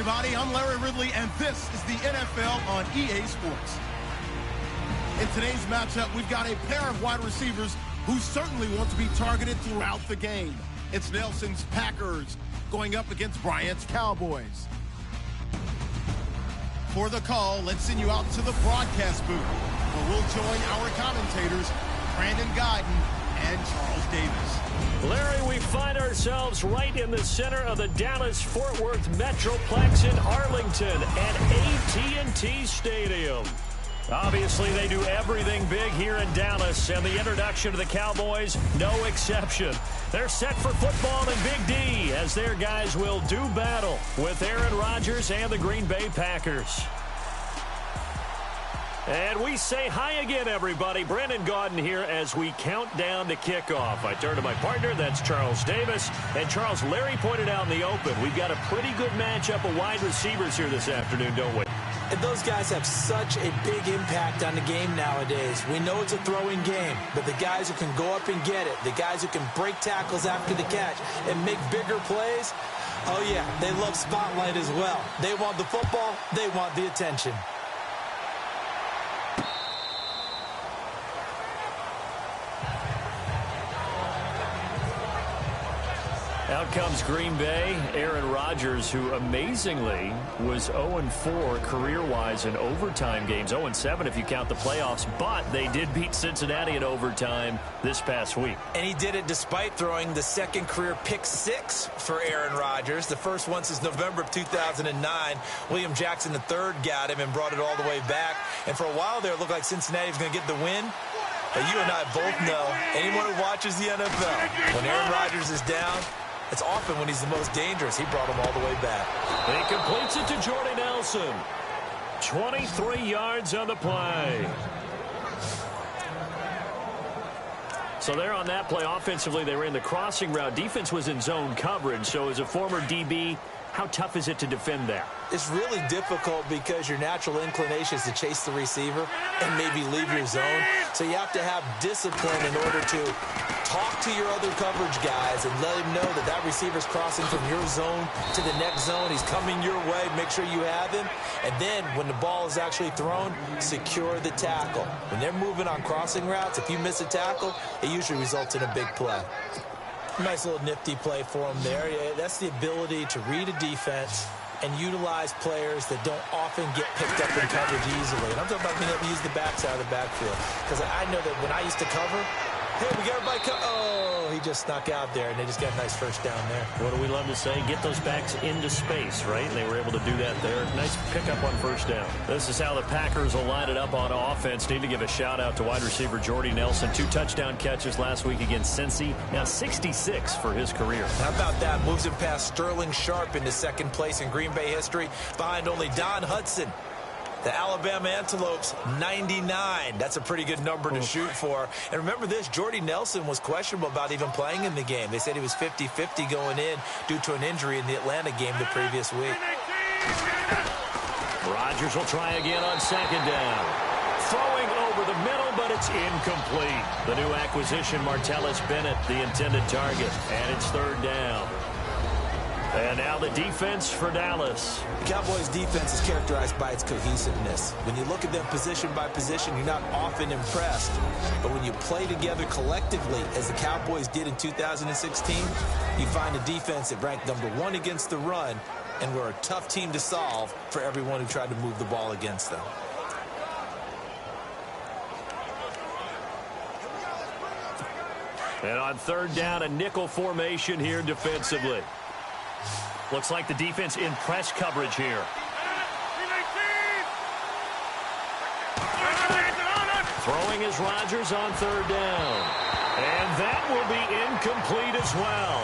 everybody. I'm Larry Ridley, and this is the NFL on EA Sports. In today's matchup, we've got a pair of wide receivers who certainly want to be targeted throughout the game. It's Nelson's Packers going up against Bryant's Cowboys. For the call, let's send you out to the broadcast booth, where we'll join our commentators, Brandon Guyton and Charles Davis. Larry, we find ourselves right in the center of the Dallas-Fort Worth Metroplex in Arlington at AT&T Stadium. Obviously, they do everything big here in Dallas, and the introduction to the Cowboys, no exception. They're set for football in Big D, as their guys will do battle with Aaron Rodgers and the Green Bay Packers. And we say hi again, everybody. Brandon Guyton here as we count down to kickoff. I turn to my partner, that's Charles Davis. And Charles, Larry pointed out in the open, we've got a pretty good matchup of wide receivers here this afternoon, don't we? And those guys have such a big impact on the game nowadays. We know it's a throwing game, but the guys who can go up and get it, the guys who can break tackles after the catch and make bigger plays, oh yeah, they love spotlight as well. They want the football, they want the attention. Out comes Green Bay. Aaron Rodgers, who amazingly was 0-4 career-wise in overtime games. 0-7 if you count the playoffs, but they did beat Cincinnati in overtime this past week. And he did it despite throwing the second career pick six for Aaron Rodgers. The first one since November of 2009. William Jackson III got him and brought it all the way back. And for a while there, it looked like Cincinnati was going to get the win. But you and I both know, anyone who watches the NFL, when Aaron Rodgers is down, it's often when he's the most dangerous. He brought him all the way back. He completes it to Jordy Nelson. 23 yards on the play. So there on that play, offensively, they ran the crossing route. Defense was in zone coverage. So as a former DB, how tough is it to defend that? It's really difficult because your natural inclination is to chase the receiver and maybe leave your zone. So you have to have discipline in order to talk to your other coverage guys and let him know that that receiver's crossing from your zone to the next zone. He's coming your way. Make sure you have him. And then when the ball is actually thrown, secure the tackle. When they're moving on crossing routes, if you miss a tackle, it usually results in a big play. Nice little nifty play for him there. Yeah, that's the ability to read a defense and utilize players that don't often get picked up in coverage easily. And I'm talking about being able to use the backside of the backfield. Because I know that when I used to cover, hey, we got everybody oh, he just snuck out there, and they just got a nice first down there. What do we love to say? Get those backs into space, right? And they were able to do that there. Nice pickup on first down. This is how the Packers will line it up on offense. Need to give a shout-out to wide receiver Jordy Nelson. 2 touchdown catches last week against Cincy. Now 66 for his career. How about that? Moves him past Sterling Sharp into second place in Green Bay history, behind only Don Hudson. The Alabama Antelopes, 99. That's a pretty good number to shoot for. And remember this, Jordy Nelson was questionable about even playing in the game. They said he was 50-50 going in due to an injury in the Atlanta game the previous week. Rodgers will try again on second down. Throwing over the middle, but it's incomplete. The new acquisition, Martellus Bennett, the intended target. And it's third down. And now the defense for Dallas. The Cowboys' defense is characterized by its cohesiveness. When you look at them position by position, you're not often impressed. But when you play together collectively, as the Cowboys did in 2016, you find a defense that ranked #1 against the run, and were a tough team to solve for everyone who tried to move the ball against them. And on third down, a nickel formation here defensively. Looks like the defense in press coverage here. Throwing is Rodgers on third down. And that will be incomplete as well.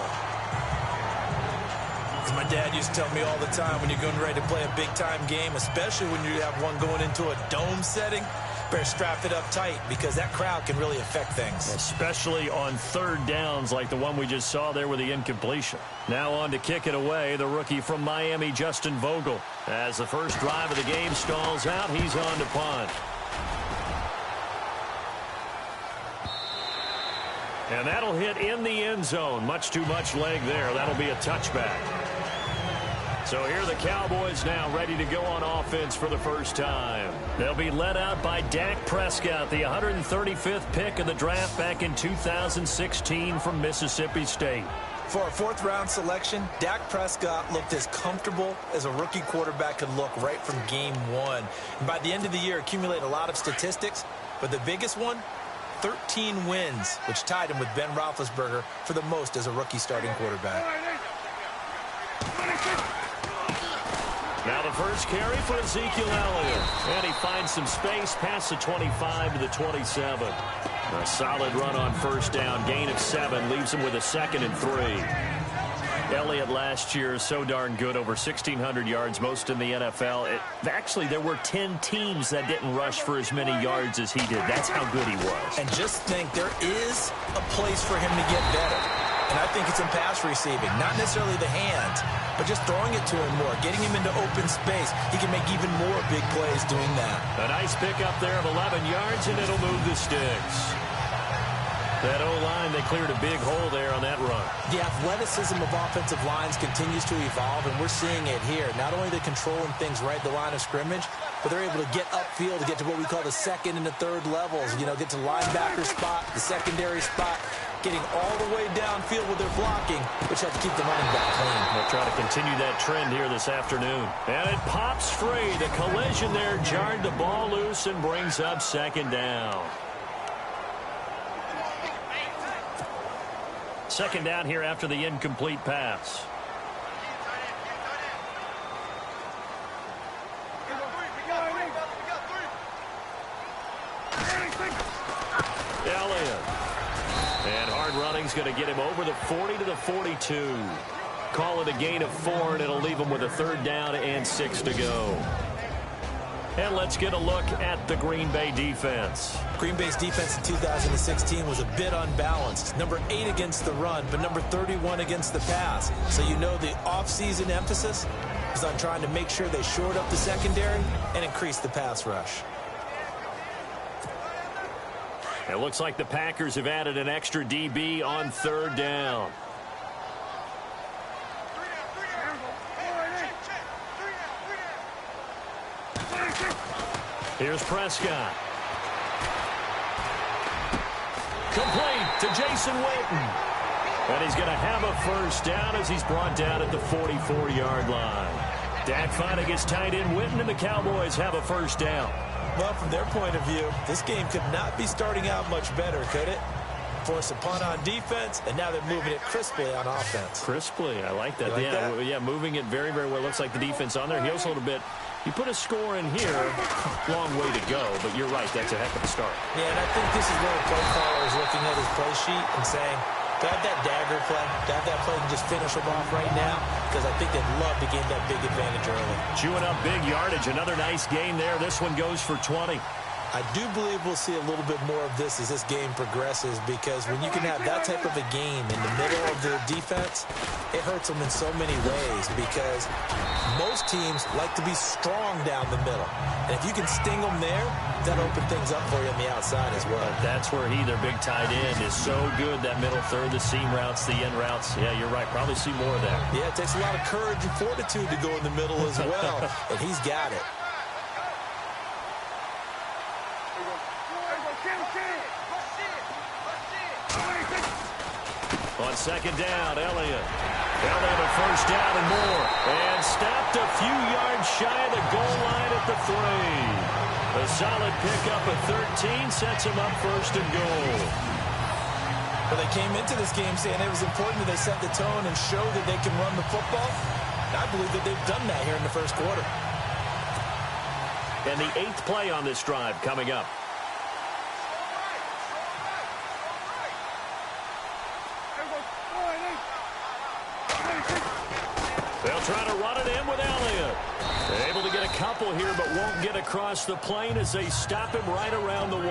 As my dad used to tell me all the time, when you're getting ready to play a big-time game, especially when you have one going into a dome setting, better strap it up tight because that crowd can really affect things. Especially on third downs like the one we just saw there with the incompletion. Now on to kick it away, the rookie from Miami, Justin Vogel. As the first drive of the game stalls out, he's on to punt. And that'll hit in the end zone. Much too much leg there. That'll be a touchback. So here are the Cowboys now ready to go on offense for the first time. They'll be led out by Dak Prescott, the 135th pick of the draft back in 2016 from Mississippi State. For a fourth-round selection, Dak Prescott looked as comfortable as a rookie quarterback could look right from game one. And by the end of the year, accumulated a lot of statistics, but the biggest one, 13 wins, which tied him with Ben Roethlisberger for the most as a rookie starting quarterback. Now the first carry for Ezekiel Elliott. And he finds some space past the 25 to the 27. A solid run on first down. Gain of 7 leaves him with a 2nd and 3. Elliott last year is so darn good, over 1,600 yards, most in the NFL. Actually, there were 10 teams that didn't rush for as many yards as he did. That's how good he was. And just think, there is a place for him to get better. And I think it's in pass receiving. Not necessarily the hands, but just throwing it to him more, getting him into open space. He can make even more big plays doing that. A nice pickup there of 11 yards, and it'll move the sticks. That O-line, they cleared a big hole there on that run. The athleticism of offensive lines continues to evolve, and we're seeing it here. Not only are they controlling things right at the line of scrimmage, but they're able to get upfield to get to what we call the second and the third levels. You know, get to linebacker spot, the secondary spot, getting all the way downfield with their blocking, which have to keep the running back clean. They'll try to continue that trend here this afternoon. And it pops free. The collision there jarred the ball loose and brings up 2nd down. 2nd down here after the incomplete pass. Elliott. And hard running's going to get him over the 40 to the 42. Call it a gain of 4, and it'll leave him with a 3rd down and 6 to go. And let's get a look at the Green Bay defense. Green Bay's defense in 2016 was a bit unbalanced. Number 8 against the run, but number 31 against the pass. So you know the offseason emphasis is on trying to make sure they shored up the secondary and increase the pass rush. It looks like the Packers have added an extra DB on 3rd down. Here's Prescott. Complete to Jason Witten. And he's going to have a 1st down as he's brought down at the 44-yard line. Dak finally gets tied in Witten, and the Cowboys have a 1st down. Well, from their point of view, this game could not be starting out much better, could it? Force a punt on defense, and now they're moving it crisply on offense. Crisply, I like that. Yeah, moving it very, very well. Looks like the defense on their heels a little bit. You put a score in here, long way to go, but you're right, that's a heck of a start. Yeah, and I think this is where the play caller is looking at his play sheet and saying, do I have that dagger play? Do I have that play and just finish them off right now? Because I think they'd love to gain that big advantage early. Chewing up big yardage. Another nice gain there. This one goes for 20. I do believe we'll see a little bit more of this as this game progresses, because when you can have that type of a game in the middle of the defense, it hurts them in so many ways, because most teams like to be strong down the middle. And if you can sting them there, that'll open things up for you on the outside as well. That's where their big tight end, is so good. That middle third, the seam routes, the end routes. Yeah, you're right. Probably see more of that. Yeah, it takes a lot of courage and fortitude to go in the middle as well, and he's got it. On 2nd down, Elliott a 1st down and more. And stopped a few yards shy of the goal line at the 3. A solid pickup of 13 sets him up 1st and goal. Well, they came into this game saying it was important that they set the tone and show that they can run the football. And I believe that they've done that here in the 1st quarter. And the 8th play on this drive coming up. They'll try to run it in with Elliott. They're able to get a couple here, but won't get across the plane as they stop him right around the 1.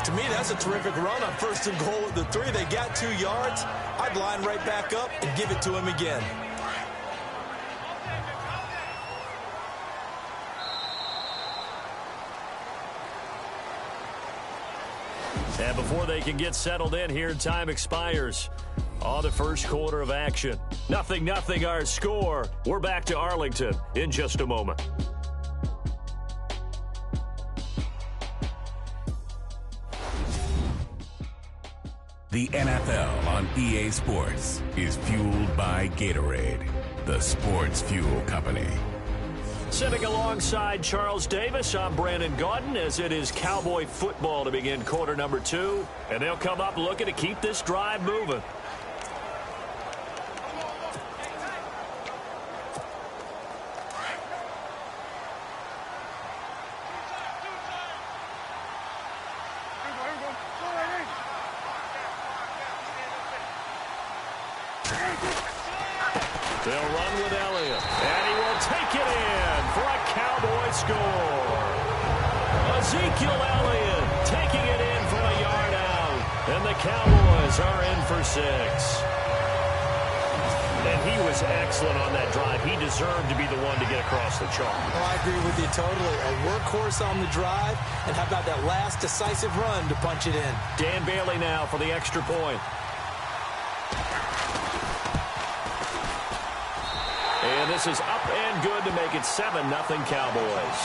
To me, that's a terrific run on 1st and goal at the 3. They got 2 yards. I'd line right back up and give it to him again. And before they can get settled in here, time expires. on the first quarter of action. 0-0 our score. We're back to Arlington in just a moment. The NFL on EA Sports is fueled by Gatorade, the sports fuel company. Sitting alongside Charles Davis, I'm Brandon Gaudin, as it is Cowboy football to begin quarter number 2. And they'll come up looking to keep this drive moving. They'll run with Elliott, and he will take it in for a Cowboy score. Ezekiel Elliott taking it in from a yard out, and the Cowboys are in for 6. And he was excellent on that drive. He deserved to be the one to get across the chalk. Oh, I agree with you totally. A workhorse on the drive, and how about that last decisive run to punch it in? Dan Bailey now for the extra point. And this is up and good to make it 7-0 Cowboys.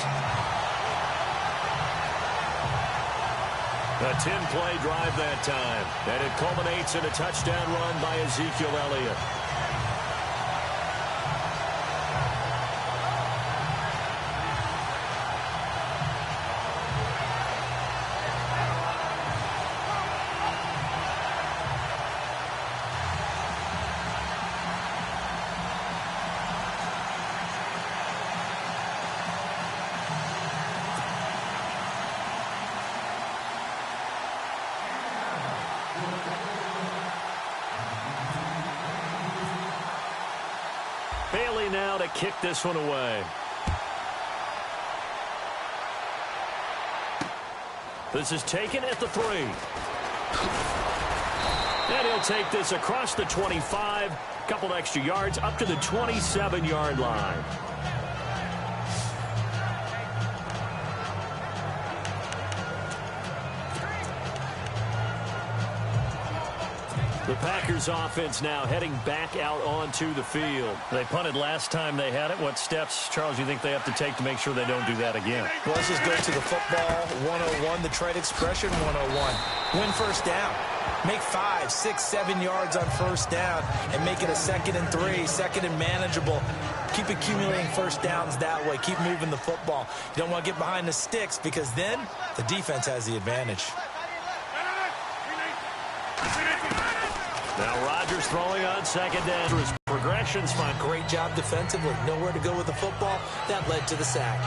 A 10-play drive that time. And it culminates in a touchdown run by Ezekiel Elliott. Bailey now to kick this one away. This is taken at the 3. And he'll take this across the 25. Couple extra yards up to the 27-yard line. The Packers offense now heading back out onto the field. They punted last time they had it. What steps, Charles, you think they have to take to make sure they don't do that again? Well, let's just go to the football 101, the trade expression 101. Win first down. Make 5, 6, 7 yards on first down and make it a 2nd and 3, 2nd and manageable. Keep accumulating first downs that way. Keep moving the football. You don't want to get behind the sticks because then the defense has the advantage. Now Rodgers throwing on 2nd down. His progression's fine. Great job defensively. Nowhere to go with the football. That led to the sack.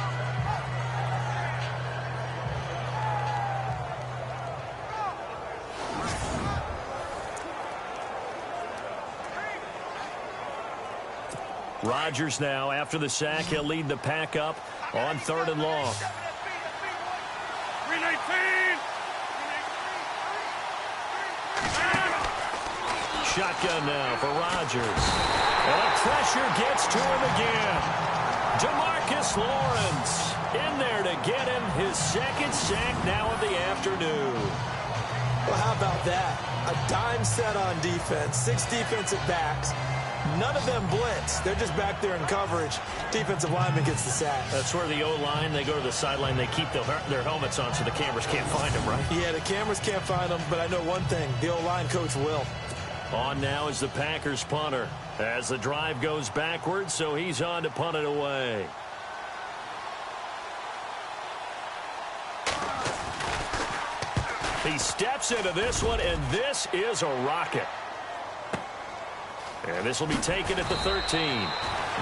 Rodgers now, after the sack, he'll lead the pack up on 3rd and long. Shotgun now for Rodgers. And the pressure gets to him again. DeMarcus Lawrence in there to get him his 2nd sack now of the afternoon. Well, how about that? A dime set on defense, 6 defensive backs. None of them blitz. They're just back there in coverage. Defensive lineman gets the sack. That's where the O-line, they go to the sideline, they keep their helmets on so the cameras can't find them, right? Yeah, the cameras can't find them, but I know one thing. The O-line coach will. On now is the Packers punter as the drive goes backwards, so he's on to punt it away. He steps into this one, and this is a rocket. And this will be taken at the 13.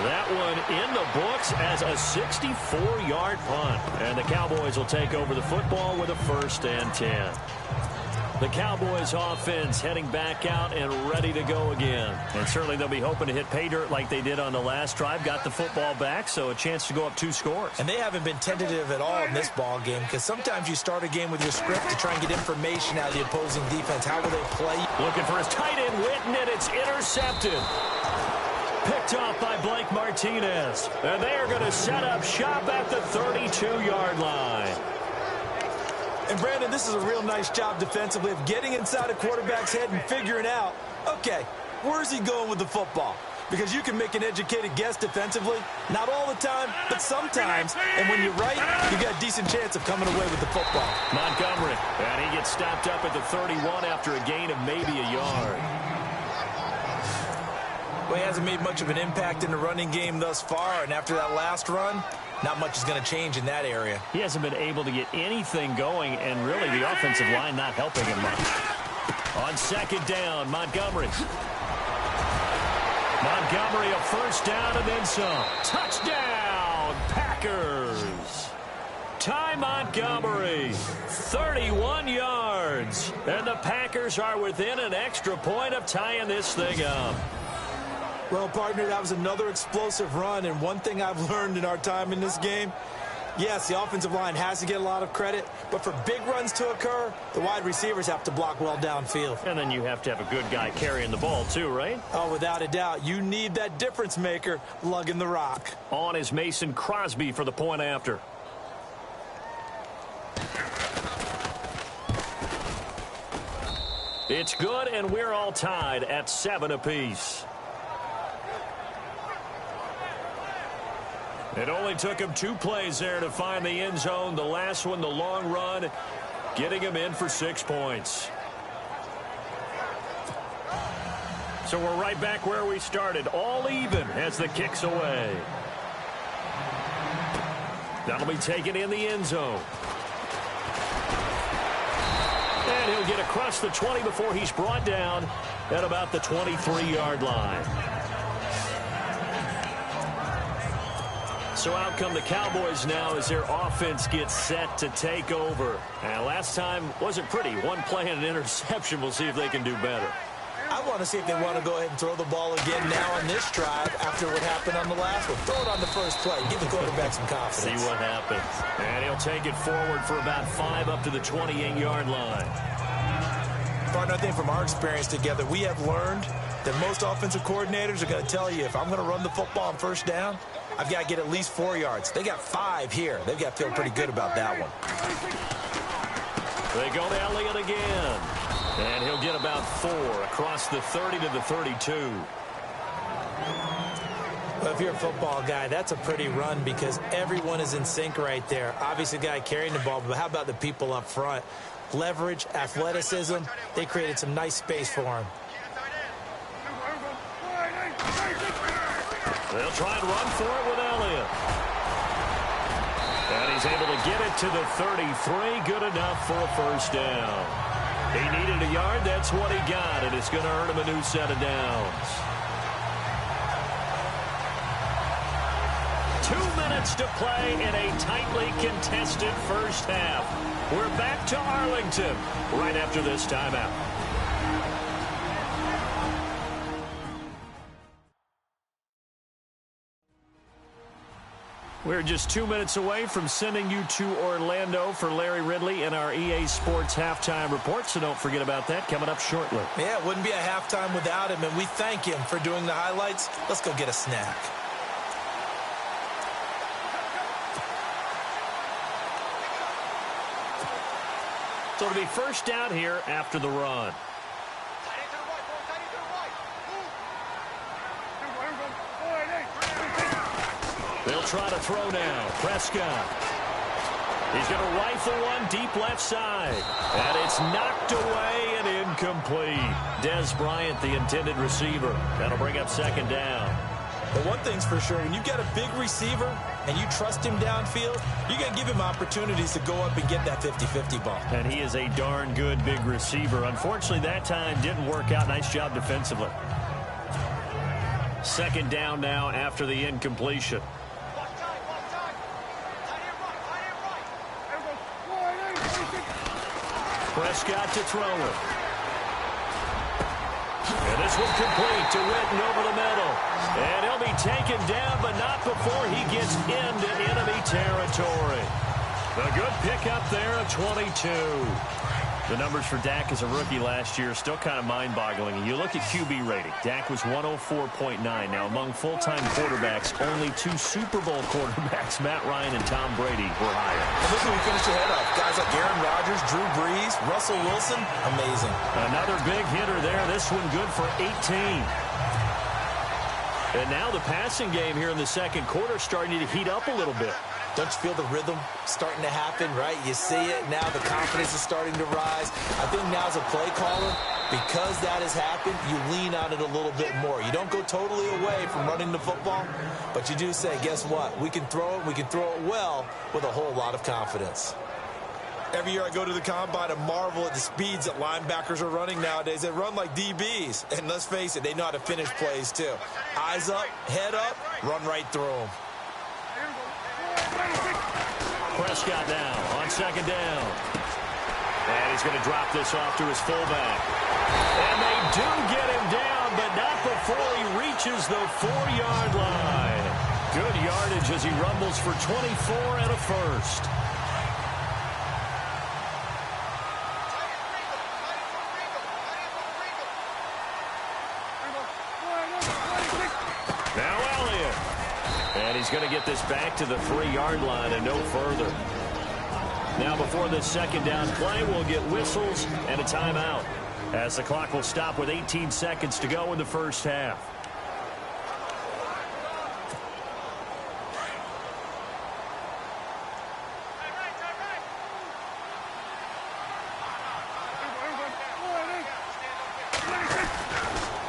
That one in the books as a 64-yard punt. And the Cowboys will take over the football with a 1st and 10. The Cowboys offense heading back out and ready to go again. And certainly they'll be hoping to hit pay dirt like they did on the last drive. Got the football back, so a chance to go up 2 scores. And they haven't been tentative at all in this ball game because sometimes you start a game with your script to try and get information out of the opposing defense. How will they play? Looking for his tight end, Witten, and it's intercepted. Picked off by Blake Martinez. And they are going to set up shop at the 32-yard line. And, Brandon, this is a real nice job defensively of getting inside a quarterback's head and figuring out Okay, where's he going with the football? Because you can make an educated guess defensively. Not all the time, but sometimes. And when you're right, you got a decent chance of coming away with the football. Montgomery, and he gets stopped up at the 31 after a gain of maybe a yard. Well, he hasn't made much of an impact in the running game thus far, and after that last run, not much is going to change in that area. He hasn't been able to get anything going, and really the offensive line not helping him much. On second down, Montgomery. Montgomery, a first down and then some. Touchdown, Packers. Ty Montgomery, 31 yards. And the Packers are within an extra point of tying this thing up. Well, partner, that was another explosive run, and one thing I've learned in our time in this game, yes, the offensive line has to get a lot of credit, but for big runs to occur, the wide receivers have to block well downfield. And then you have to have a good guy carrying the ball too, right? Oh, without a doubt. You need that difference maker lugging the rock. On is Mason Crosby for the point after. It's good, and we're all tied at 7 apiece. It only took him 2 plays there to find the end zone. The last one, the long run, getting him in for 6 points. So we're right back where we started, all even as the kick's away. That'll be taken in the end zone. And he'll get across the 20 before he's brought down at about the 23-yard line. So out come the Cowboys now as their offense gets set to take over. And last time wasn't pretty. 1 play and an interception. We'll see if they can do better. I want to see if they want to go ahead and throw the ball again now on this drive after what happened on the last one. Throw it on the first play. Give the quarterback some confidence. See what happens. And he'll take it forward for about 5 up to the 28-yard line. Partner, I think from our experience together, we have learned that most offensive coordinators are going to tell you if I'm going to run the football on first down, I've got to get at least 4 yards. They got 5 here. They've got to feel pretty good about that one. They go to Elliott again. And he'll get about 4 across the 30 to the 32. Well, if you're a football guy, that's a pretty run because everyone is in sync right there. Obviously, the guy carrying the ball, but how about the people up front? Leverage, athleticism, they created some nice space for him. They'll try and run for it with Elliott. And he's able to get it to the 33. Good enough for a first down. He needed a yard. That's what he got. And it's going to earn him a new set of downs. 2 minutes to play in a tightly contested first half. We're back to Arlington right after this timeout. We're just 2 minutes away from sending you to Orlando for Larry Ridley in our EA Sports Halftime Report, so don't forget about that coming up shortly. Yeah, it wouldn't be a halftime without him, and we thank him for doing the highlights. Let's go get a snack. So it'll be first down here after the run. They'll try to throw now. Prescott. He's going to rifle one deep left side. And it's knocked away and incomplete. Des Bryant, the intended receiver. That'll bring up second down. But one thing's for sure, when you've got a big receiver and you trust him downfield, you're going to give him opportunities to go up and get that 50-50 ball. And he is a darn good big receiver. Unfortunately, that time didn't work out. Nice job defensively. Second down now after the incompletion. Prescott to throw it. And this one complete to Witten over the middle. And he'll be taken down, but not before he gets into enemy territory. A good pickup there of 22. The numbers for Dak as a rookie last year still kind of mind-boggling. You look at QB rating. Dak was 104.9. Now, among full-time quarterbacks, only 2 Super Bowl quarterbacks, Matt Ryan and Tom Brady, were higher. And look who we finished ahead of. Guys like Aaron Rodgers, Drew Brees, Russell Wilson. Amazing. Another big hitter there. This one good for 18. And now the passing game here in the second quarter starting to heat up a little bit. Don't you feel the rhythm starting to happen, right? You see it. Now the confidence is starting to rise. I think now as a play caller, because that has happened, you lean on it a little bit more. You don't go totally away from running the football, but you do say, guess what? We can throw it. We can throw it well with a whole lot of confidence. Every year I go to the combine and marvel at the speeds that linebackers are running nowadays. They run like DBs. And let's face it, they know how to finish plays too. Eyes up, head up, run right through them. Prescott now on second down. And he's going to drop this off to his fullback. And they do get him down, but not before he reaches the 4-yard line. Good yardage as he rumbles for 24 and a first. And he's going to get this back to the 3-yard line and no further. Now before this second down play, we'll get whistles and a timeout, as the clock will stop with 18 seconds to go in the first half.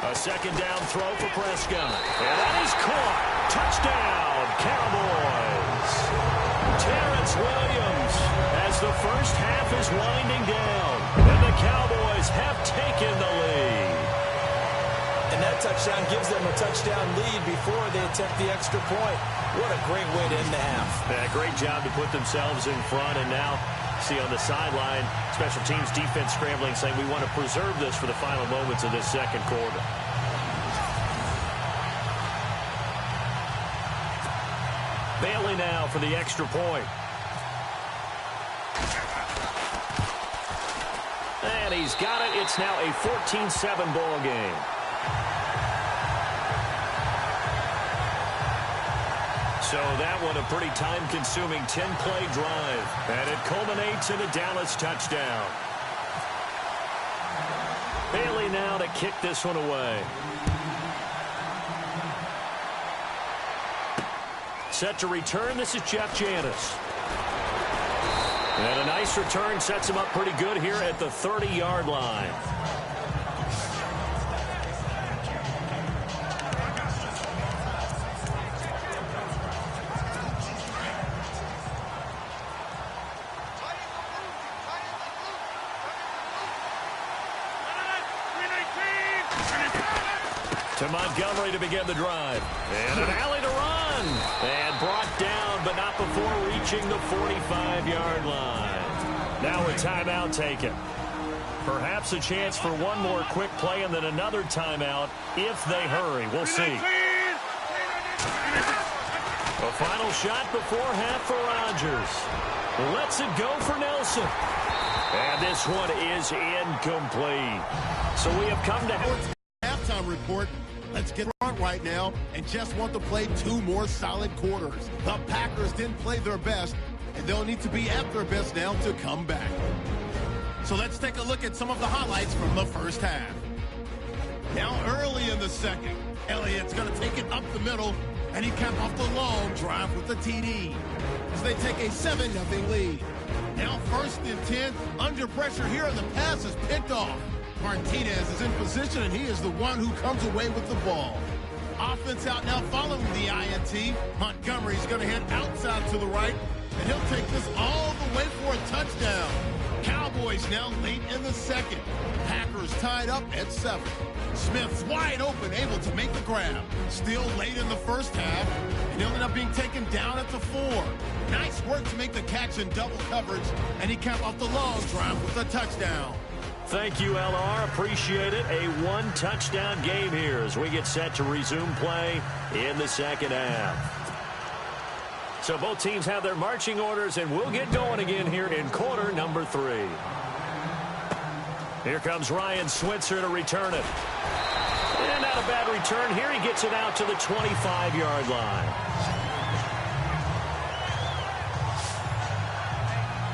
A second down throw for Prescott. And that is caught. Touchdown, Cowboys. Terrence Williams as the first half is winding down. And the Cowboys have taken the lead. And that touchdown gives them a touchdown lead before they attempt the extra point. What a great way to end the half. Yeah, great job to put themselves in front. And now, see on the sideline, special teams defense scrambling, saying we want to preserve this for the final moments of this second quarter. Bailey now for the extra point. And he's got it. It's now a 14-7 ball game. So that one a pretty time-consuming 10-play drive. And it culminates in a Dallas touchdown. Bailey now to kick this one away. Set to return, this is Jeff Janis. And a nice return sets him up pretty good here at the 30-yard line. To Montgomery to begin the drive. And an alley to run. And brought down, but not before reaching the 45-yard line. Now a timeout taken. Perhaps a chance for one more quick play and then another timeout if they hurry. We'll see. A final shot before half for Rodgers. Lets it go for Nelson. And this one is incomplete. So we have come to halftime report. Let's get front right now and just want to play 2 more solid quarters. The Packers didn't play their best, and they'll need to be at their best now to come back. So let's take a look at some of the highlights from the first half. Now early in the second, Elliott's going to take it up the middle, and he capped off the long drive with the TD as they take a 7-0 lead. Now 1st and 10, under pressure here, and the pass is picked off. Martinez is in position, and he is the one who comes away with the ball. Offense out now following the INT. Montgomery's going to head outside to the right, and he'll take this all the way for a touchdown. Cowboys now late in the second. Packers tied up at 7. Smith's wide open, able to make the grab. Still late in the first half, and he'll end up being taken down at the 4. Nice work to make the catch in double coverage, and he capped off the long drive with a touchdown. Thank you, LR. Appreciate it. A 1-touchdown game here as we get set to resume play in the second half. So both teams have their marching orders, and we'll get going again here in quarter number 3. Here comes Ryan Switzer to return it. And not a bad return here. He gets it out to the 25-yard line.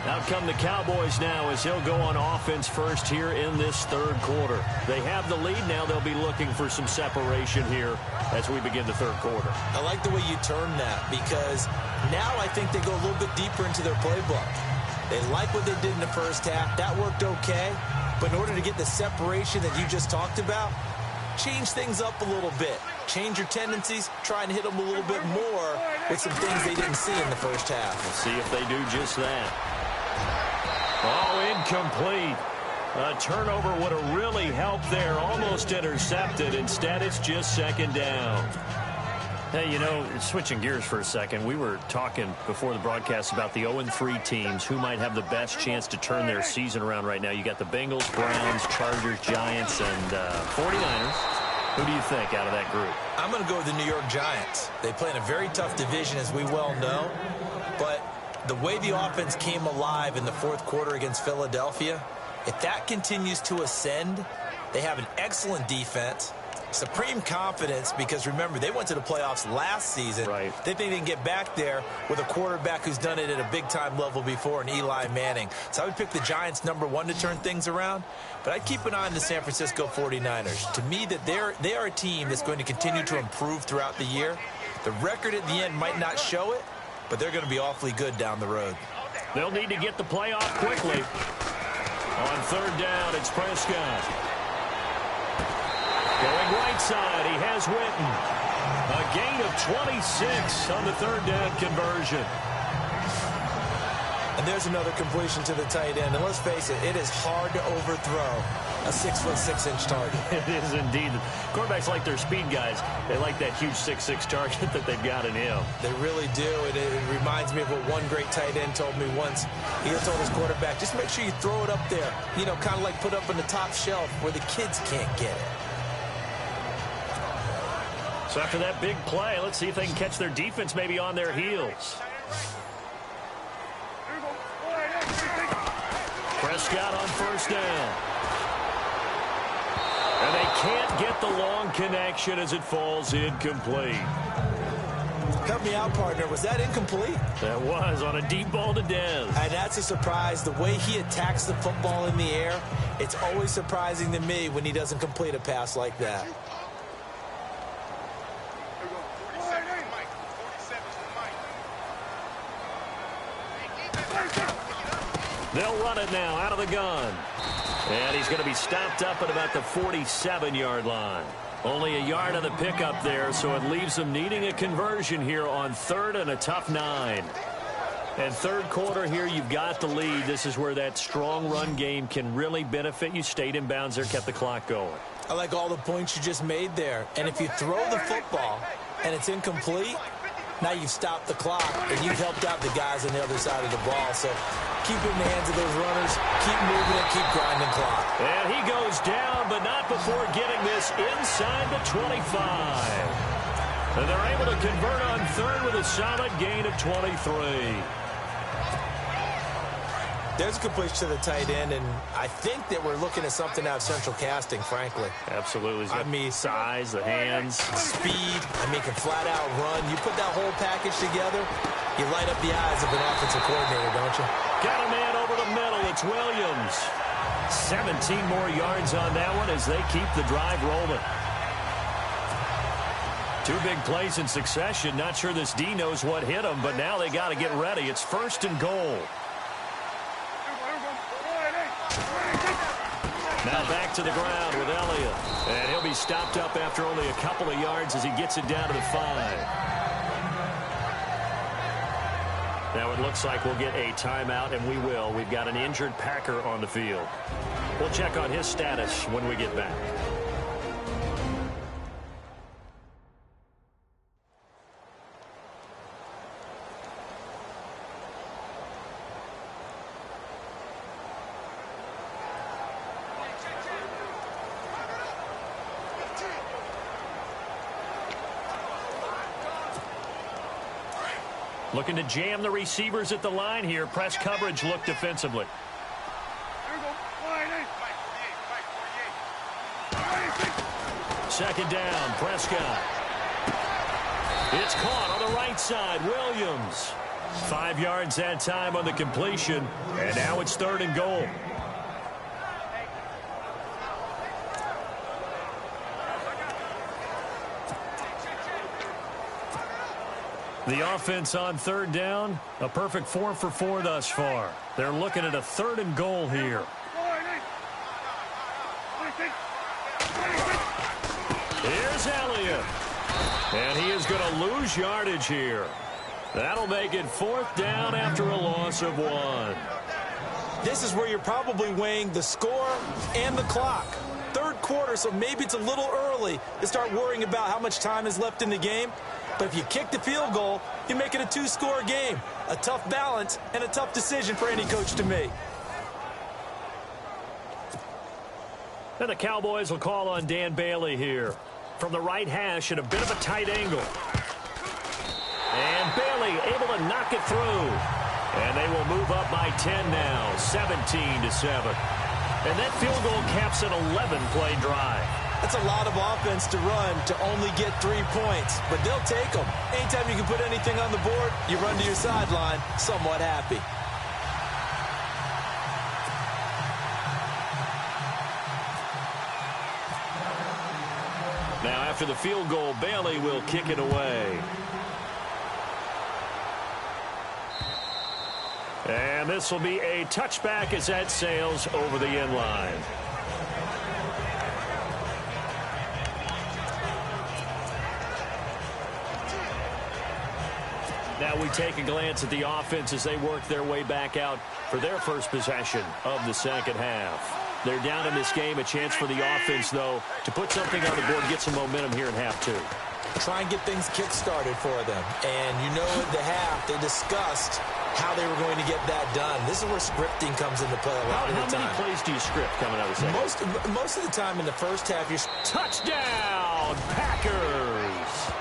Out come the Cowboys now as he'll go on offense first here in this third quarter. They have the lead now. They'll be looking for some separation here as we begin the third quarter. I like the way you term that because now I think they go a little bit deeper into their playbook. They like what they did in the first half. That worked okay. But in order to get the separation that you just talked about, change things up a little bit. Change your tendencies. Try and hit them a little bit more with some things they didn't see in the first half. We'll see if they do just that. Oh, incomplete. A turnover would have really helped there. Almost intercepted. Instead, it's just second down. Hey, you know, switching gears for a second, we were talking before the broadcast about the 0-3 teams who might have the best chance to turn their season around right now. You got the Bengals, Browns, Chargers, Giants, and 49ers. Who do you think out of that group? I'm going to go with the New York Giants. They play in a very tough division, as we well know. But the way the offense came alive in the fourth quarter against Philadelphia, if that continues to ascend, they have an excellent defense, supreme confidence, because remember, they went to the playoffs last season. Right. They think they can get back there with a quarterback who's done it at a big-time level before, in Eli Manning. So I would pick the Giants #1 to turn things around, but I'd keep an eye on the San Francisco 49ers. To me, that they are a team that's going to continue to improve throughout the year. The record at the end might not show it, but they're going to be awfully good down the road. They'll need to get the play off quickly. On third down, it's Prescott. Going right side, he has Witten. A gain of 26 on the third down conversion. And there's another completion to the tight end. And let's face it, it is hard to overthrow a 6'6" target. It is indeed. Quarterbacks like their speed guys. They like that huge 6'6" target that they've got in him. They really do. And it reminds me of what one great tight end told me once. He told his quarterback, just make sure you throw it up there. You know, kind of like put up on the top shelf where the kids can't get it. So after that big play, let's see if they can catch their defense maybe on their heels. Prescott on first down. And they can't get the long connection as it falls incomplete. Help me out, partner. Was that incomplete? That was on a deep ball to Dez. And that's a surprise. The way he attacks the football in the air, it's always surprising to me when he doesn't complete a pass like that. They'll run it now out of the gun. And he's going to be stopped up at about the 47-yard line. Only a yard on the pickup there, so it leaves them needing a conversion here on third and a tough 9. And third quarter here, you've got the lead. This is where that strong run game can really benefit you. Stayed in bounds there, kept the clock going. I like all the points you just made there. And if you throw the football and it's incomplete, now you've stopped the clock and you've helped out the guys on the other side of the ball. So keep it in the hands of those runners, keep moving it, keep grinding clock. And he goes down, but not before getting this inside the 25. And they're able to convert on third with a solid gain of 23. There's a completion to the tight end, and I think that we're looking at something out of central casting, frankly. Absolutely. I mean, size, the hands. Speed. I mean, can flat out run. You put that whole package together, you light up the eyes of an offensive coordinator, don't you? Got a man over the middle. It's Williams. 17 more yards on that one as they keep the drive rolling. 2 big plays in succession. Not sure this D knows what hit them, but now they got to get ready. It's first and goal. Now back to the ground with Elliott. And he'll be stopped up after only a couple of yards as he gets it down to the 5. Now it looks like we'll get a timeout, and we will. We've got an injured Packer on the field. We'll check on his status when we get back. Looking to jam the receivers at the line here. Press coverage look defensively. Second down, Prescott. It's caught on the right side, Williams. 5 yards that time on the completion, and now it's 3rd and goal. The offense on 3rd down, a perfect 4 for 4 thus far. They're looking at a 3rd and goal here. Here's Elliott. And he is going to lose yardage here. That'll make it 4th down after a loss of 1. This is where you're probably weighing the score and the clock. 3rd quarter, so maybe it's a little early to start worrying about how much time is left in the game. But if you kick the field goal, you make it a 2-score game. A tough balance and a tough decision for any coach to make. And the Cowboys will call on Dan Bailey here. From the right hash at a bit of a tight angle. And Bailey able to knock it through. And they will move up by 10 now, 17-7. And that field goal caps an 11-play drive. That's a lot of offense to run to only get 3 points, but they'll take them. Anytime you can put anything on the board, you run to your sideline somewhat happy. Now after the field goal, Bailey will kick it away. And this will be a touchback as that sails over the end line. Now we take a glance at the offense as they work their way back out for their first possession of the second half. They're down in this game. A chance for the offense, though, to put something on the board, get some momentum here in half 2. Try and get things kick-started for them. And you know at the half, they discussed how they were going to get that done. This is where scripting comes into play a lot of the time. How many plays do you script coming out of the second? Most of the time in the first half, you're... Touchdown, Packers!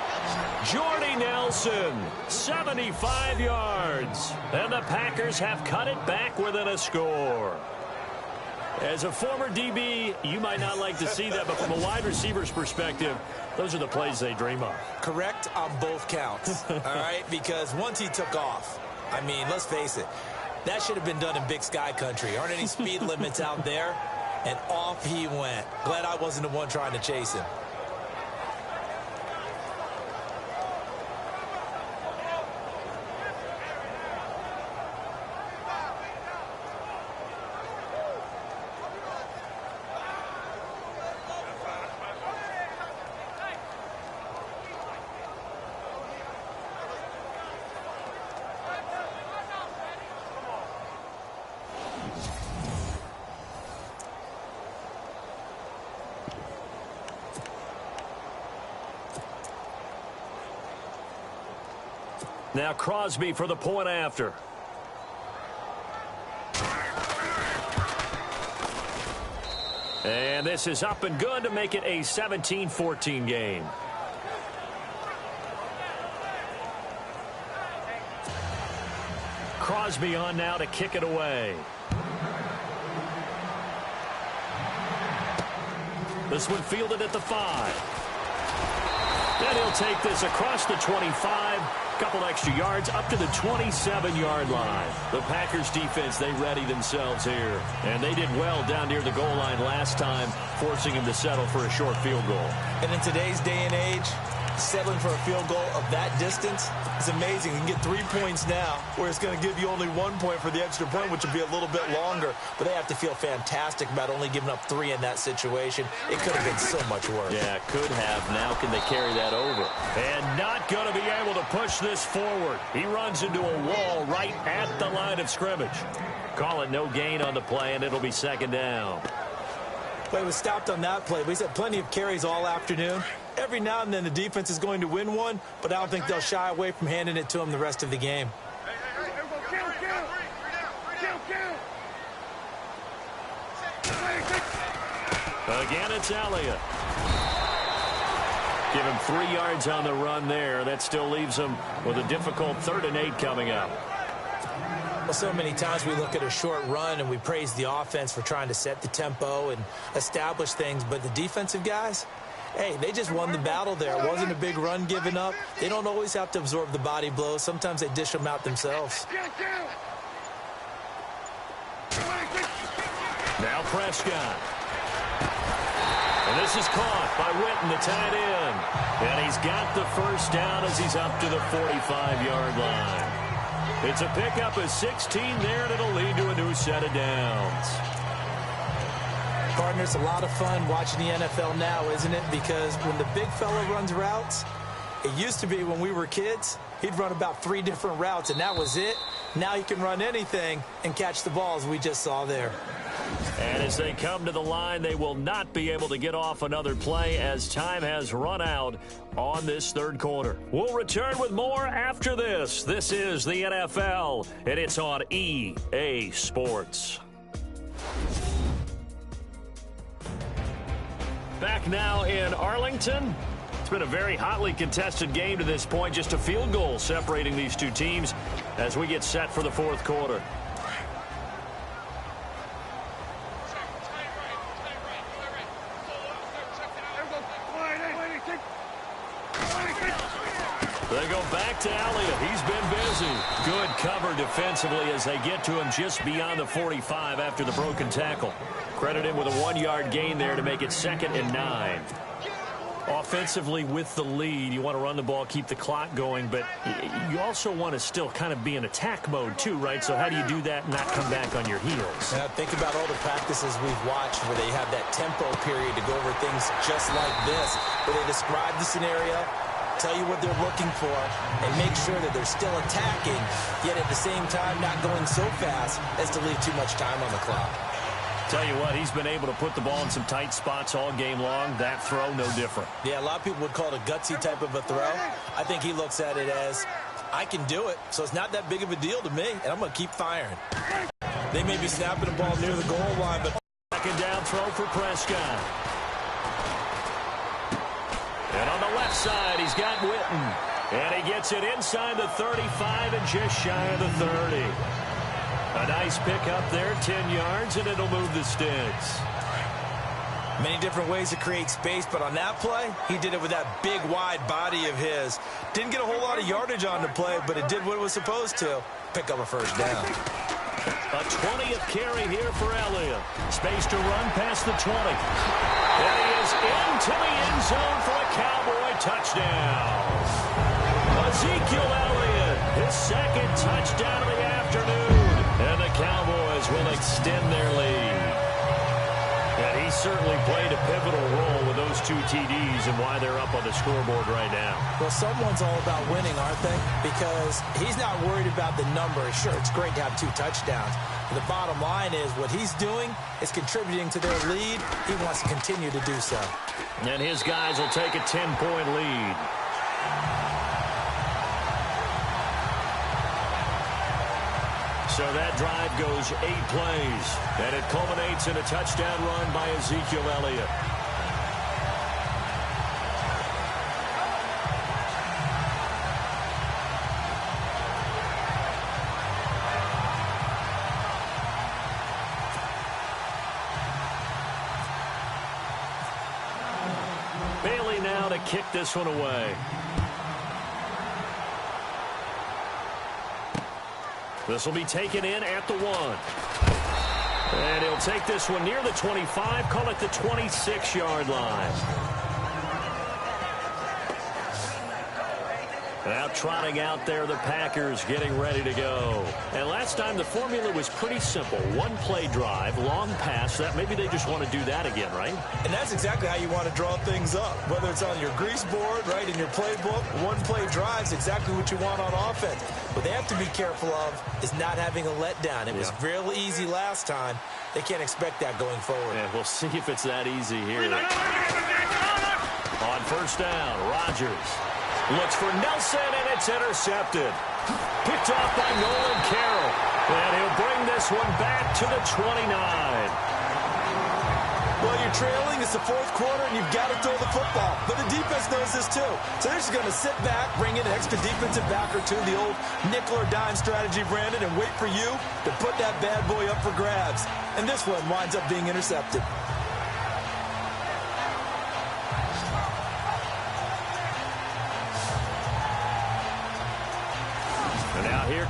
Jordy Nelson, 75 yards. And the Packers have cut it back within a score. As a former DB, you might not like to see that, but from a wide receiver's perspective, those are the plays they dream of. Correct on both counts, all right? Because once he took off, I mean, let's face it, that should have been done in Big Sky country. Aren't any speed limits out there? And off he went. Glad I wasn't the one trying to chase him. Now Crosby for the point after. And this is up and good to make it a 17-14 game. Crosby on now to kick it away. This one fielded at the 5. And he'll take this across the 25. Couple extra yards up to the 27-yard line. The Packers defense, they ready themselves here. And they did well down near the goal line last time, forcing him to settle for a short field goal. And in today's day and age, settling for a field goal of that distance is amazing. You can get 3 points now, where it's going to give you only 1 point for the extra point, which will be a little bit longer. But they have to feel fantastic about only giving up 3 in that situation. It could have been so much worse. Yeah, could have. Now can they carry that over? And not going to be able to push this forward. He runs into a wall right at the line of scrimmage. Call it no gain on the play, and it'll be second down. Well, he was stopped on that play, but he's had plenty of carries all afternoon. Every now and then the defense is going to win one, but I don't think they'll shy away from handing it to him the rest of the game. Again, it's Elliott. Give him 3 yards on the run there. That still leaves him with a difficult 3rd and 8 coming up. Well, so many times we look at a short run and we praise the offense for trying to set the tempo and establish things, but the defensive guys, Hey, they just won the battle there. It wasn't a big run given up. They don't always have to absorb the body blows. Sometimes they dish them out themselves. Now Prescott. And this is caught by Witten, the tight end. And he's got the first down as he's up to the 45-yard line. It's a pickup of 16 there, and it'll lead to a new set of downs. Partner, it's a lot of fun watching the NFL now, isn't it? Because when the big fella runs routes, it used to be when we were kids, he'd run about 3 different routes, and that was it. Now he can run anything and catch the balls we just saw there. And as they come to the line, they will not be able to get off another play as time has run out on this third quarter. We'll return with more after this. This is the NFL, and it's on EA Sports. Back now in Arlington. It's been a very hotly contested game to this point. Just a field goal separating these two teams as we get set for the fourth quarter. They go back to Elliott. He's been busy. Good cover defensively as they get to him just beyond the 45 after the broken tackle. Credit him with a 1-yard gain there to make it 2nd and 9. Offensively with the lead, you want to run the ball, keep the clock going, but you also want to still kind of be in attack mode too, right? So how do you do that and not come back on your heels? Now, think about all the practices we've watched where they have that tempo period to go over things just like this, where they describe the scenario, tell you what they're looking for, and make sure that they're still attacking, yet at the same time not going so fast as to leave too much time on the clock. Tell you what, he's been able to put the ball in some tight spots all game long. That throw, no different. Yeah, a lot of people would call it a gutsy type of a throw. I think he looks at it as, I can do it, so it's not that big of a deal to me, and I'm going to keep firing. They may be snapping the ball near the goal line, but... Second down throw for Prescott. And on the left side, he's got Witten. And he gets it inside the 35 and just shy of the 30. A nice pickup there, 10 yards, and it'll move the sticks. Many different ways to create space, but on that play, he did it with that big, wide body of his. Didn't get a whole lot of yardage on the play, but it did what it was supposed to. Pick up a first down. A 20th carry here for Elliott. Space to run past the 20. And he is into the end zone for a Cowboy touchdown. Ezekiel Elliott, his 2nd touchdown of the afternoon. And the Cowboys will extend their lead. And he certainly played a pivotal role with those 2 TDs and why they're up on the scoreboard right now. Well, someone's all about winning, aren't they? Because he's not worried about the number. Sure, it's great to have 2 touchdowns. But the bottom line is what he's doing is contributing to their lead. He wants to continue to do so. And his guys will take a 10-point lead. So that drive goes 8 plays, and it culminates in a touchdown run by Ezekiel Elliott. Bailey now to kick this one away. This will be taken in at the 1. And he'll take this one near the 25, call it the 26-yard line. Now trotting out there, the Packers getting ready to go. And last time the formula was pretty simple. 1-play drive, long pass. That maybe they just want to do that again, right? And that's exactly how you want to draw things up. Whether it's on your grease board, right, in your playbook, 1-play drive is exactly what you want on offense. What they have to be careful of is not having a letdown. It was real easy last time. They can't expect that going forward. Yeah, we'll see if it's that easy here. On first down, Rodgers looks for Nelson, and it's intercepted. Picked off by Nolan Carroll. And he'll bring this one back to the 29. Well, you're trailing. It's the fourth quarter, and you've got to throw the football. But the defense knows this, too. So they're just going to sit back, bring in an extra defensive back or two, the old nickel or dime strategy, Brandon, and wait for you to put that bad boy up for grabs. And this one winds up being intercepted.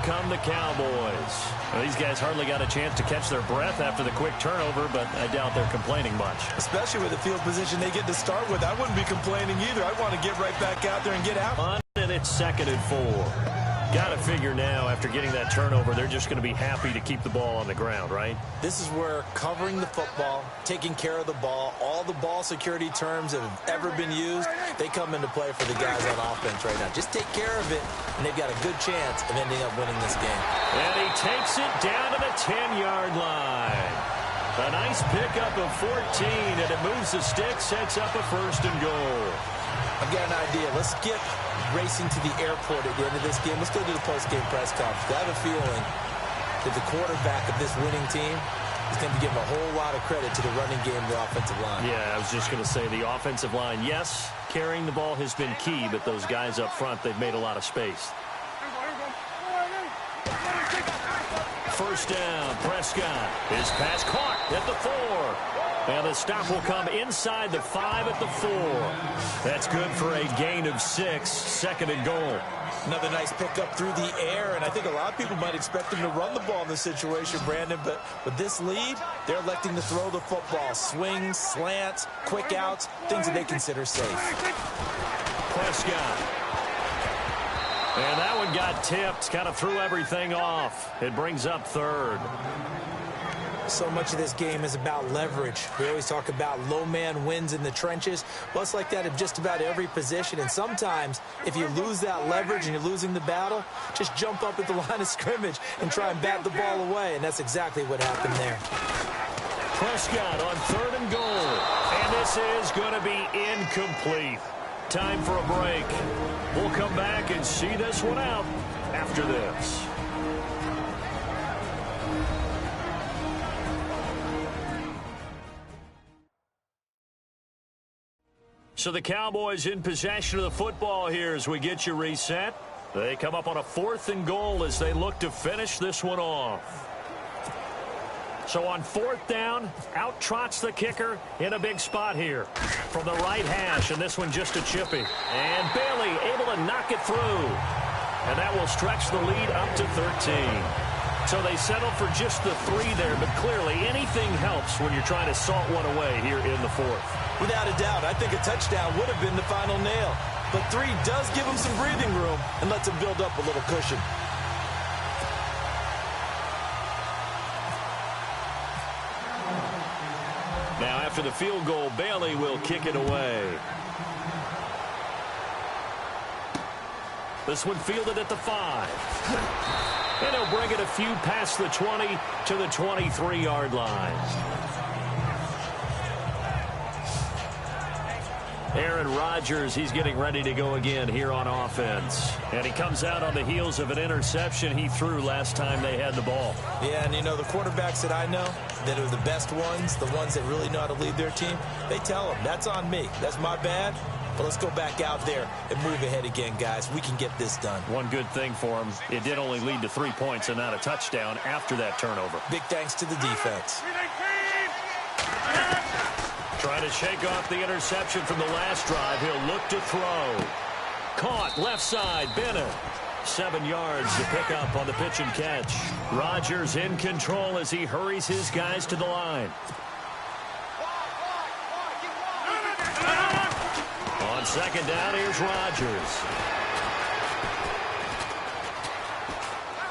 come the Cowboys. Well, these guys hardly got a chance to catch their breath after the quick turnover, but I doubt they're complaining much. Especially with the field position they get to start with. I wouldn't be complaining either. I want to get right back out there and get out. And it's 2nd and 4. Got to figure now, after getting that turnover, they're just going to be happy to keep the ball on the ground, right? This is where covering the football, taking care of the ball, all the ball security terms that have ever been used, they come into play for the guys on offense right now. Just take care of it, and they've got a good chance of ending up winning this game. And he takes it down to the 10-yard line. A nice pickup of 14, and it moves the stick, sets up a 1st and goal. I've got an idea. Let's get racing to the airport at the end of this game. Let's go to the post-game press conference. I have a feeling that the quarterback of this winning team is going to give a whole lot of credit to the running game and the offensive line. Yeah, I was just going to say the offensive line, yes, carrying the ball has been key, but those guys up front, they've made a lot of space. 1st down, Prescott. His pass caught at the 4. And the stop will come inside the 5 at the 4. That's good for a gain of 6, 2nd and goal. Another nice pickup through the air, and I think a lot of people might expect him to run the ball in this situation, Brandon, but with this lead, they're electing to throw the football. Swings, slants, quick outs, things that they consider safe. Prescott. And that one got tipped, kind of threw everything off. It brings up 3rd. So much of this game is about leverage. We always talk about low man wins in the trenches. Well, it's like that in just about every position. And sometimes, if you lose that leverage and you're losing the battle, just jump up at the line of scrimmage and try and bat the ball away. And that's exactly what happened there. Prescott on 3rd and goal. And this is going to be incomplete. Time for a break. We'll come back and see this one out after this. So the Cowboys in possession of the football here as we get you reset. They come up on a 4th and goal as they look to finish this one off. So on 4th down, out trots the kicker in a big spot here from the right hash, and this one just a chippy. And Bailey able to knock it through. And that will stretch the lead up to 13. So they settle for just the 3 there, but clearly anything helps when you're trying to salt one away here in the 4th. Without a doubt, I think a touchdown would have been the final nail. But 3 does give them some breathing room and lets them build up a little cushion. Now after the field goal, Bailey will kick it away. This one fielded at the 5. And he'll bring it a few past the 20 to the 23-yard line. Aaron Rodgers, he's getting ready to go again here on offense. And he comes out on the heels of an interception he threw last time they had the ball. Yeah, and you know, the quarterbacks that I know that are the best ones, the ones that really know how to lead their team, they tell them, that's on me. That's my bad. But let's go back out there and move ahead again, guys. We can get this done. One good thing for him, it did only lead to 3 points and not a touchdown after that turnover. Big thanks to the defense. Trying to shake off the interception from the last drive. He'll look to throw. Caught left side, Bennett. 7 yards to pick up on the pitch and catch. Rodgers in control as he hurries his guys to the line. On 2nd down, here's Rodgers.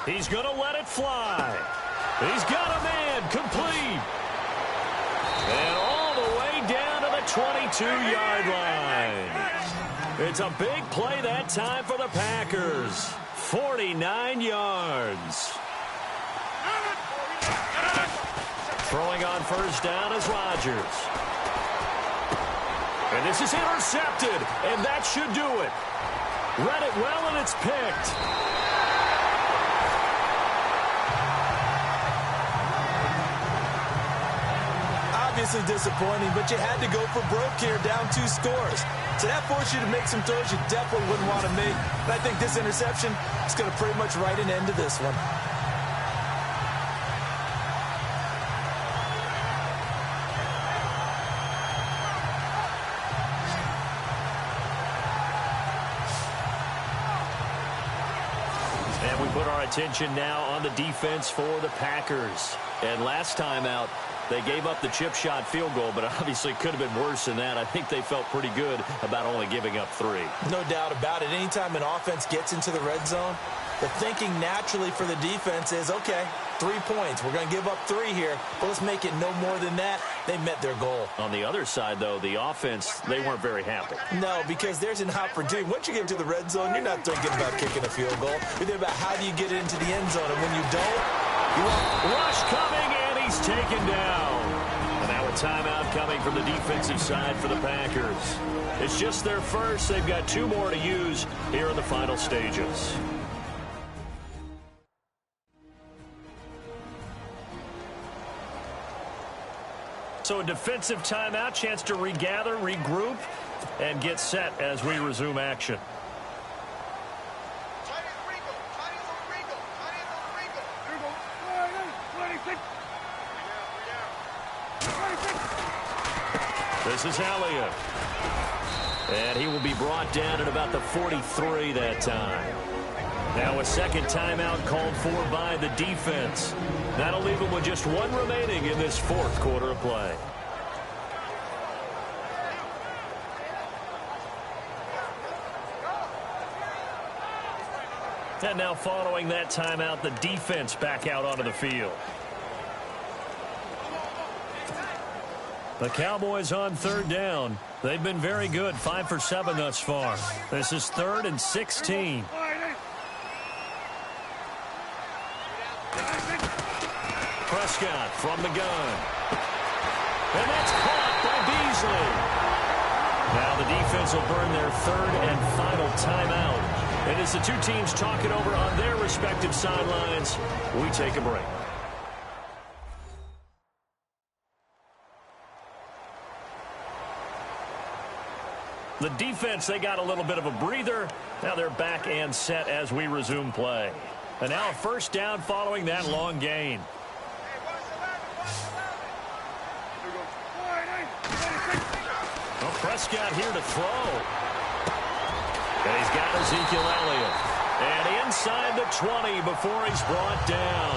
He's going to let it fly. He's got a man complete. And all the way down to the 22-yard line. It's a big play that time for the Packers. 49 yards. Throwing on 1st down is Rodgers. And this is intercepted, and that should do it. Read it well, and it's picked. Obviously disappointing, but you had to go for broke here, down 2 scores. So that forced you to make some throws you definitely wouldn't want to make. And I think this interception is going to pretty much write an end to this one. put our attention now on the defense for the Packers. And last time out, they gave up the chip shot field goal, but obviously could have been worse than that. I think they felt pretty good about only giving up 3. No doubt about it. Anytime an offense gets into the red zone, the thinking naturally for the defense is, okay, 3 points. We're going to give up 3 here, but let's make it no more than that. They met their goal. On the other side, though, the offense, they weren't very happy. No, because there's an opportunity. Once you get to the red zone, you're not thinking about kicking a field goal. You're thinking about how do you get into the end zone, and when you don't, you want rush coming, and he's taken down. And now a timeout coming from the defensive side for the Packers. It's just their first. They've got 2 more to use here in the final stages. So a defensive timeout, chance to regather, regroup, and get set as we resume action. This is Elliott. And he will be brought down at about the 43 that time. Now a second timeout called for by the defense. That'll leave them with just 1 remaining in this 4th quarter of play. And now following that timeout, the defense back out onto the field. The Cowboys on 3rd down. They've been very good, 5 for 7 thus far. This is 3rd and 16. Prescott from the gun. And that's caught by Beasley. Now the defense will burn their 3rd and final timeout. And as the 2 teams talk it over on their respective sidelines, we take a break. The defense, they got a little bit of a breather. Now they're back and set as we resume play. And now a 1st down following that long gain. Well, Prescott here to throw. And he's got Ezekiel Elliott. And inside the 20 before he's brought down.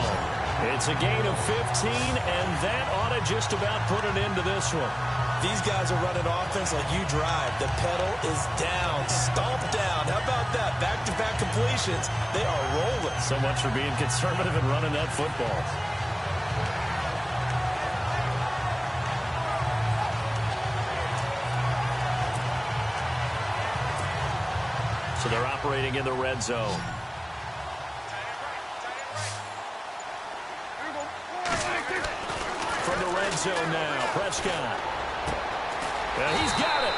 It's a gain of 15, and that ought to just about put an end to this one. These guys are running offense like you drive. The pedal is down, stomped down. How about that? Back-to-back completions. They are rolling. So much for being conservative and running that football. So they're operating in the red zone. From the red zone now, Prescott. And he's got it.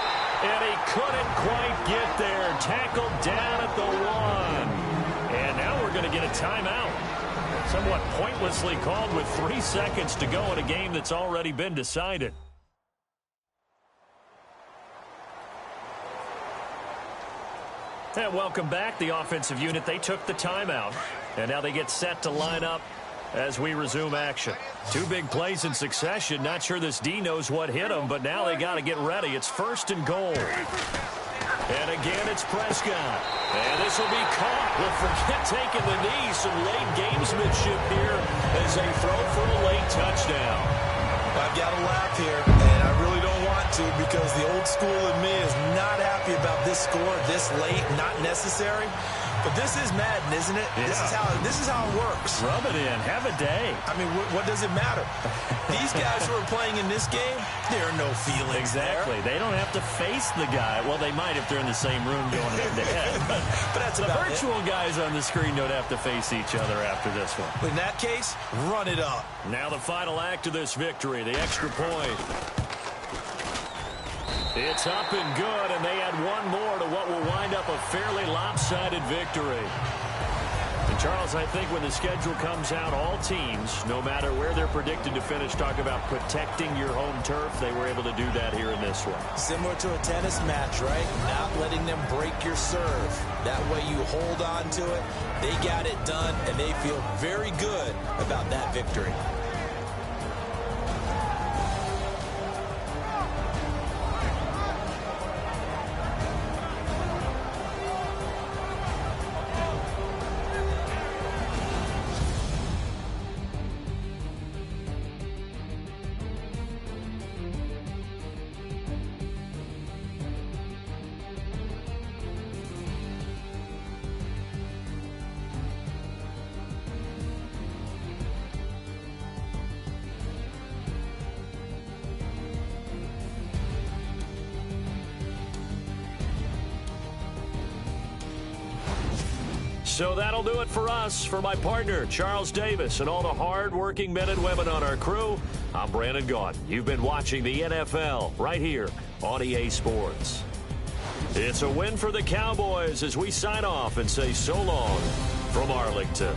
And he couldn't quite get there. Tackled down at the 1. And now we're going to get a timeout. Somewhat pointlessly called with 3 seconds to go in a game that's already been decided. And welcome back. The offensive unit, they took the timeout. And now they get set to line up as we resume action. 2 big plays in succession. Not sure this D knows what hit him, but now they got to get ready. It's 1st and goal. And again, it's Prescott. And this will be caught. We'll forget taking the knee. Some late gamesmanship here as they throw for a late touchdown. I've got to laugh here, and I really don't want to because the old school in me is not happy about this score this late, not necessary. But this is Madden, isn't it? Yeah. This is how it works. Rub it in. Have a day. I mean, what does it matter? These guys who are playing in this game, there are no feelings exactly. there. They don't have to face the guy. Well, they might if they're in the same room going head-to-head. But that's the virtual guys on the screen don't have to face each other after this one. In that case, run it up. Now the final act of this victory, the extra point. It's up and good, and they add 1 more to what will wind up a fairly lopsided victory. And Charles, I think when the schedule comes out, all teams, no matter where they're predicted to finish, talk about protecting your home turf. They were able to do that here in this one. Similar to a tennis match, right? Not letting them break your serve. That way you hold on to it. They got it done, and they feel very good about that victory. So that'll do it for us. For my partner, Charles Davis, and all the hard-working men and women on our crew, I'm Brandon Gaudin. You've been watching the NFL right here on EA Sports. It's a win for the Cowboys as we sign off and say so long from Arlington.